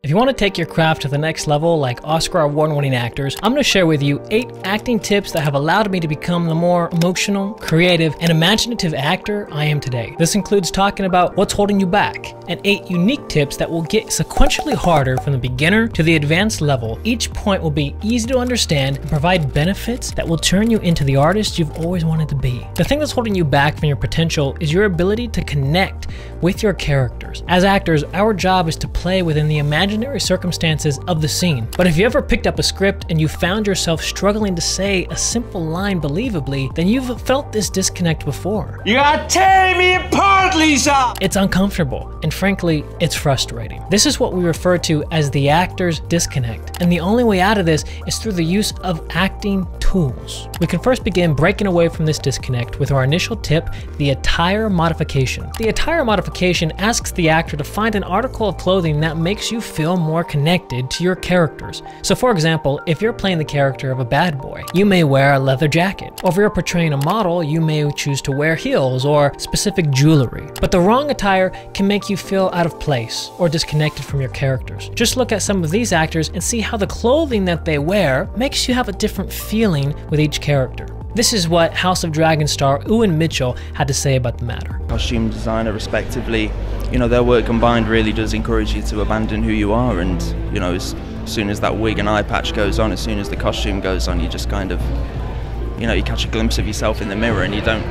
If you want to take your craft to the next level like Oscar award-winning actors, I'm going to share with you 8 acting tips that have allowed me to become the more emotional, creative, and imaginative actor I am today. This includes talking about what's holding you back, and 8 unique tips that will get sequentially harder from the beginner to the advanced level. Each point will be easy to understand and provide benefits that will turn you into the artist you've always wanted to be. The thing that's holding you back from your potential is your ability to connect with your characters. As actors, our job is to play within the imaginary circumstances of the scene. But if you ever picked up a script and you found yourself struggling to say a simple line believably, then you've felt this disconnect before. You are tearing me apart, Lisa! It's uncomfortable, and frankly, it's frustrating. This is what we refer to as the actor's disconnect, and the only way out of this is through the use of acting tools. We can first begin breaking away from this disconnect with our initial tip, the attire modification. The attire modification asks the actor to find an article of clothing that makes you feel more connected to your characters. So for example, if you're playing the character of a bad boy, you may wear a leather jacket. Or if you're portraying a model, you may choose to wear heels or specific jewelry. But the wrong attire can make you feel out of place or disconnected from your characters. Just look at some of these actors and see how the clothing that they wear makes you have a different feeling with each character. This is what House of Dragon star Ewan Mitchell had to say about the matter. Costume designer respectively, you know, their work combined really does encourage you to abandon who you are, and you know, as soon as that wig and eye patch goes on, as soon as the costume goes on, you just kind of, you know, you catch a glimpse of yourself in the mirror and you don't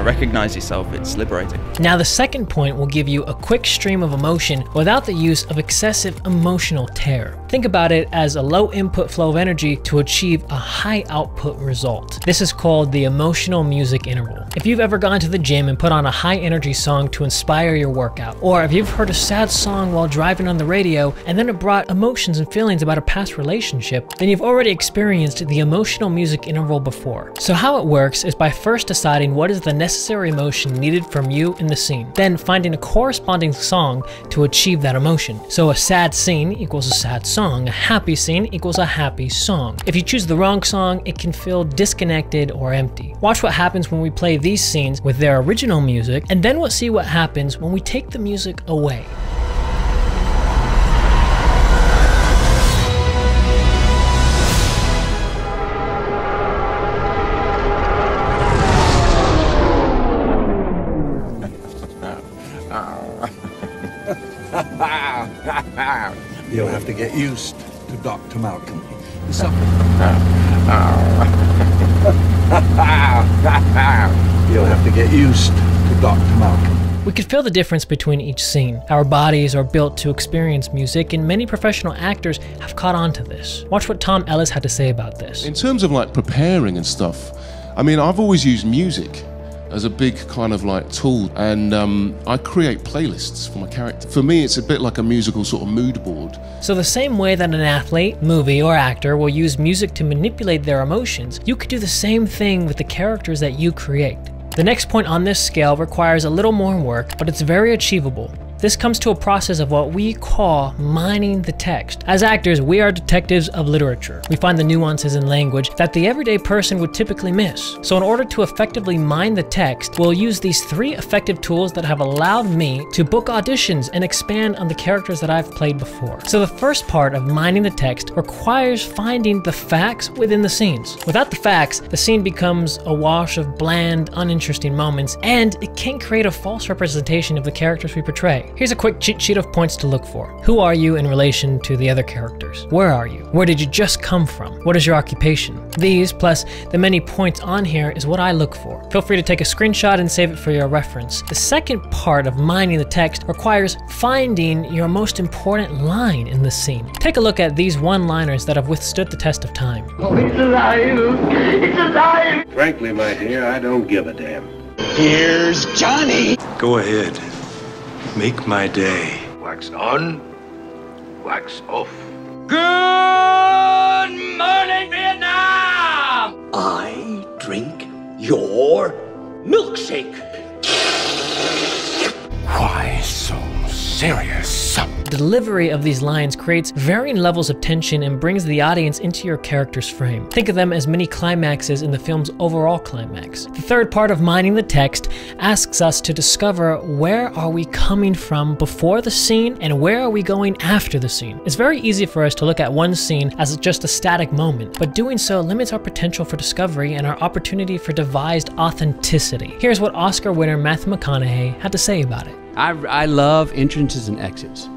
recognize yourself. It's liberating. Now the second point will give you a quick stream of emotion without the use of excessive emotional tear. Think about it as a low input flow of energy to achieve a high output result. This is called the emotional music interval. If you've ever gone to the gym and put on a high energy song to inspire your workout, or if you've heard a sad song while driving on the radio and then it brought emotions and feelings about a past relationship, then you've already experienced the emotional music interval before. So how it works is by first deciding what is the necessary emotion needed from you in the scene, then finding a corresponding song to achieve that emotion. So a sad scene equals a sad song, a happy scene equals a happy song. If you choose the wrong song, it can feel disconnected or empty. Watch what happens when we play these scenes with their original music, and then we'll see what happens when we take the music away. You'll have to get used to Dr. Malcolm. You'll have to get used to Dr. Malcolm. We could feel the difference between each scene. Our bodies are built to experience music, and many professional actors have caught on to this. Watch what Tom Ellis had to say about this. In terms of like preparing and stuff, I mean, I've always used music as a big kind of like tool, and I create playlists for my character. For me, it's a bit like a musical sort of mood board. So the same way that an athlete, movie, or actor will use music to manipulate their emotions, you could do the same thing with the characters that you create. The next point on this scale requires a little more work, but it's very achievable. This comes to a process of what we call mining the text. As actors, we are detectives of literature. We find the nuances in language that the everyday person would typically miss. So in order to effectively mine the text, we'll use these 3 effective tools that have allowed me to book auditions and expand on the characters that I've played before. So the first part of mining the text requires finding the facts within the scenes. Without the facts, the scene becomes a wash of bland, uninteresting moments, and it can create a false representation of the characters we portray. Here's a quick cheat sheet of points to look for. Who are you in relation to the other characters? Where are you? Where did you just come from? What is your occupation? These, plus the many points on here, is what I look for. Feel free to take a screenshot and save it for your reference. The second part of mining the text requires finding your most important line in the scene. Take a look at these one-liners that have withstood the test of time. Oh, it's alive! It's alive! Frankly, my dear, I don't give a damn. Here's Johnny! Go ahead. Make my day. Wax on, wax off. Good morning, Vietnam! I drink your milkshake. Why so serious? delivery of these lines creates varying levels of tension and brings the audience into your character's frame. Think of them as mini climaxes in the film's overall climax. The third part of mining the text asks us to discover where are we coming from before the scene and where are we going after the scene. It's very easy for us to look at one scene as just a static moment, but doing so limits our potential for discovery and our opportunity for devised authenticity. Here's what Oscar winner Matthew McConaughey had to say about it. I love entrances and exits.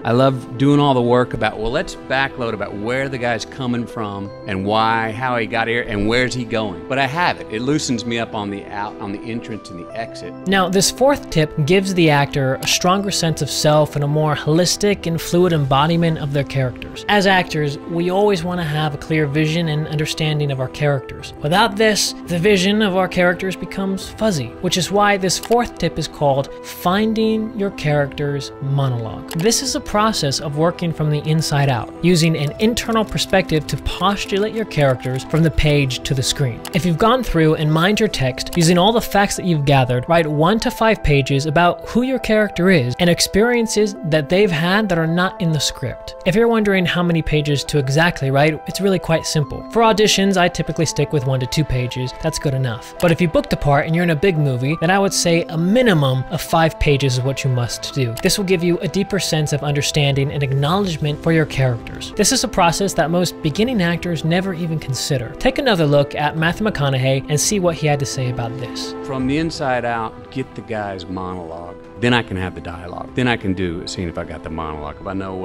I love doing all the work about, well, let's backload about where the guy's coming from and why, how he got here, and where's he going. But I have it. It loosens me up on the entrance and the exit. Now, this fourth tip gives the actor a stronger sense of self and a more holistic and fluid embodiment of their characters. As actors, we always want to have a clear vision and understanding of our characters. Without this, the vision of our characters becomes fuzzy, which is why this fourth tip is called finding your character's monologue. This is a process of working from the inside out, using an internal perspective to postulate your characters from the page to the screen. If you've gone through and mined your text, using all the facts that you've gathered, write 1 to 5 pages about who your character is and experiences that they've had that are not in the script. If you're wondering how many pages to exactly write, it's really quite simple. For auditions, I typically stick with 1 to 2 pages. That's good enough. But if you booked a part and you're in a big movie, then I would say a minimum of 5 pages is what you must do. This will give you a deeper sense of understanding and acknowledgement for your characters. This is a process that most beginning actors never even consider. Take another look at Matthew McConaughey and see what he had to say about this. From the inside out, get the guy's monologue. Then I can have the dialogue. Then I can do a scene if I got the monologue. If I know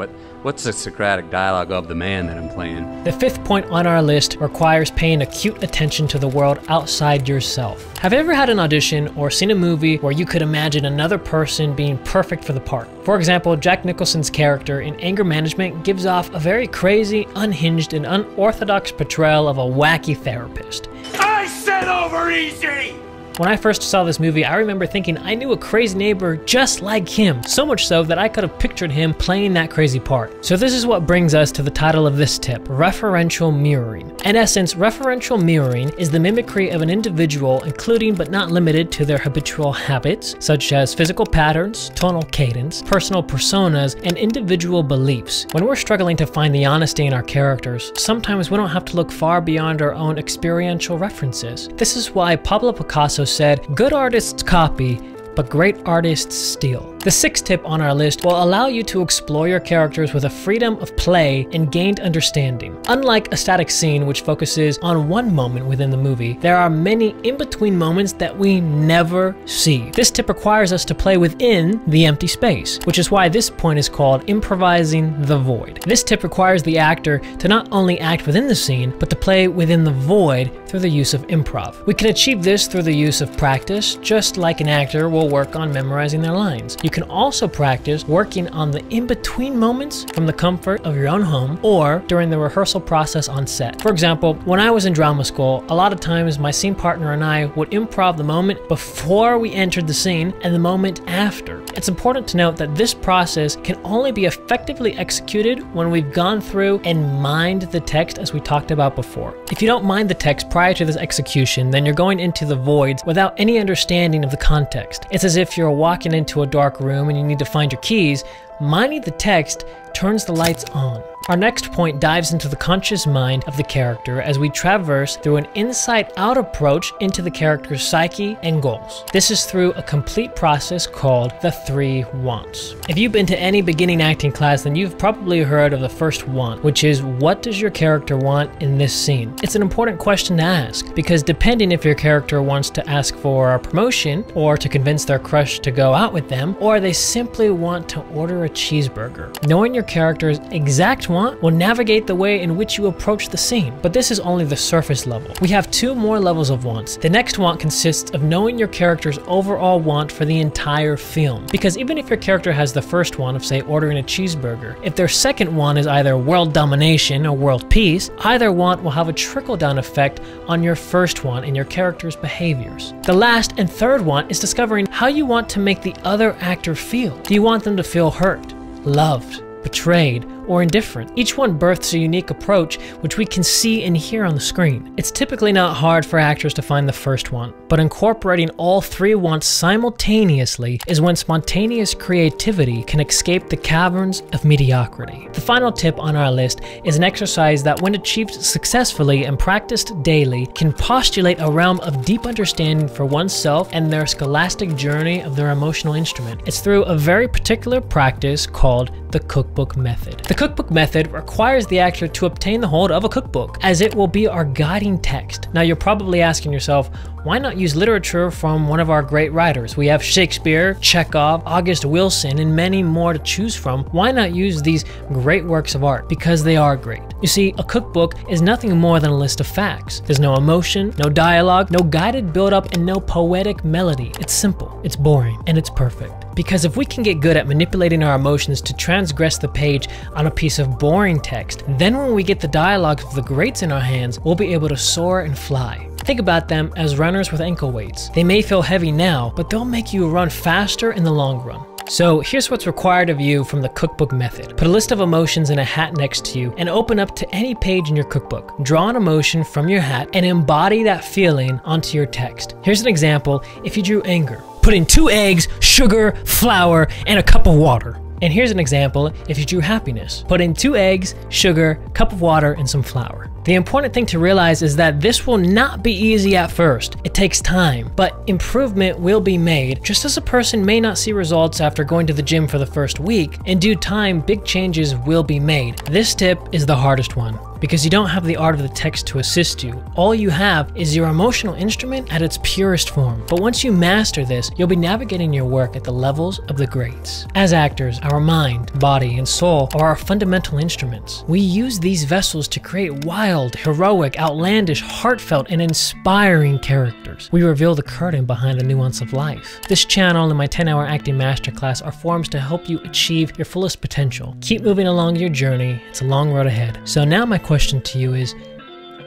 what's the Socratic dialogue of the man that I'm playing. The fifth point on our list requires paying acute attention to the world outside yourself. Have you ever had an audition or seen a movie where you could imagine another person being perfect for the part? For example, Jack Nicholson's character in Anger Management gives off a very crazy, unhinged, and unorthodox portrayal of a wacky therapist. I said over easy! When I first saw this movie, I remember thinking I knew a crazy neighbor just like him, so much so that I could have pictured him playing that crazy part. So this is what brings us to the title of this tip, Referential Mirroring. In essence, referential mirroring is the mimicry of an individual, including but not limited to their habitual habits, such as physical patterns, tonal cadence, personal personas, and individual beliefs. When we're struggling to find the honesty in our characters, sometimes we don't have to look far beyond our own experiential references. This is why Pablo Picasso said, "Good artists copy, but great artists steal." The sixth tip on our list will allow you to explore your characters with a freedom of play and gained understanding. Unlike a static scene which focuses on one moment within the movie, there are many in-between moments that we never see. This tip requires us to play within the empty space, which is why this point is called Improvising the Void. This tip requires the actor to not only act within the scene, but to play within the void through the use of improv. We can achieve this through the use of practice, just like an actor will work on memorizing their lines. You can also practice working on the in-between moments from the comfort of your own home or during the rehearsal process on set. For example, when I was in drama school, a lot of times my scene partner and I would improv the moment before we entered the scene and the moment after. It's important to note that this process can only be effectively executed when we've gone through and mined the text as we talked about before. If you don't mind the text prior to this execution, then you're going into the voids without any understanding of the context. It's as if you're walking into a dark room and you need to find your keys. Mining the text turns the lights on. Our next point dives into the conscious mind of the character as we traverse through an inside-out approach into the character's psyche and goals. This is through a complete process called the 3 wants. If you've been to any beginning acting class, then you've probably heard of the first want, which is, what does your character want in this scene? It's an important question to ask, because depending if your character wants to ask for a promotion, or to convince their crush to go out with them, or they simply want to order a cheeseburger. Knowing your character's exact want will navigate the way in which you approach the scene. But this is only the surface level. We have 2 more levels of wants. The next want consists of knowing your character's overall want for the entire film. Because even if your character has the first want of, say, ordering a cheeseburger, if their second want is either world domination or world peace, either want will have a trickle-down effect on your first want and your character's behaviors. The last and third want is discovering how you want to make the other actor feel. Do you want them to feel hurt, loved, betrayed, or indifferent. Each one births a unique approach which we can see and hear on the screen. It's typically not hard for actors to find the first one, but incorporating all three wants simultaneously is when spontaneous creativity can escape the caverns of mediocrity. The final tip on our list is an exercise that, when achieved successfully and practiced daily, can postulate a realm of deep understanding for oneself and their scholastic journey of their emotional instrument. It's through a very particular practice called the Cookbook Method. The Cookbook Method requires the actor to obtain the hold of a cookbook, as it will be our guiding text. Now, you're probably asking yourself, why not use literature from one of our great writers? We have Shakespeare, Chekhov, August Wilson, and many more to choose from. Why not use these great works of art? Because they are great. You see, a cookbook is nothing more than a list of facts. There's no emotion, no dialogue, no guided build-up, and no poetic melody. It's simple, it's boring, and it's perfect. Because if we can get good at manipulating our emotions to transgress the page on a piece of boring text, then when we get the dialogue of the greats in our hands, we'll be able to soar and fly. Think about them as runners with ankle weights. They may feel heavy now, but they'll make you run faster in the long run. So here's what's required of you from the Cookbook Method. Put a list of emotions in a hat next to you and open up to any page in your cookbook. Draw an emotion from your hat and embody that feeling onto your text. Here's an example. If you drew anger, put in 2 eggs, sugar, flour, and a cup of water. And here's an example. If you drew happiness, put in 2 eggs, sugar, cup of water, and some flour. The important thing to realize is that this will not be easy at first. It takes time, but improvement will be made. Just as a person may not see results after going to the gym for the first week, in due time, big changes will be made. This tip is the hardest one, because you don't have the art of the text to assist you. All you have is your emotional instrument at its purest form. But once you master this, you'll be navigating your work at the levels of the greats. As actors, our mind, body, and soul are our fundamental instruments. We use these vessels to create wild, heroic, outlandish, heartfelt, and inspiring characters. We reveal the curtain behind the nuance of life. This channel and my 10-hour acting masterclass are forms to help you achieve your fullest potential. Keep moving along your journey. It's a long road ahead. So now my question to you is,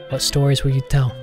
what stories will you tell?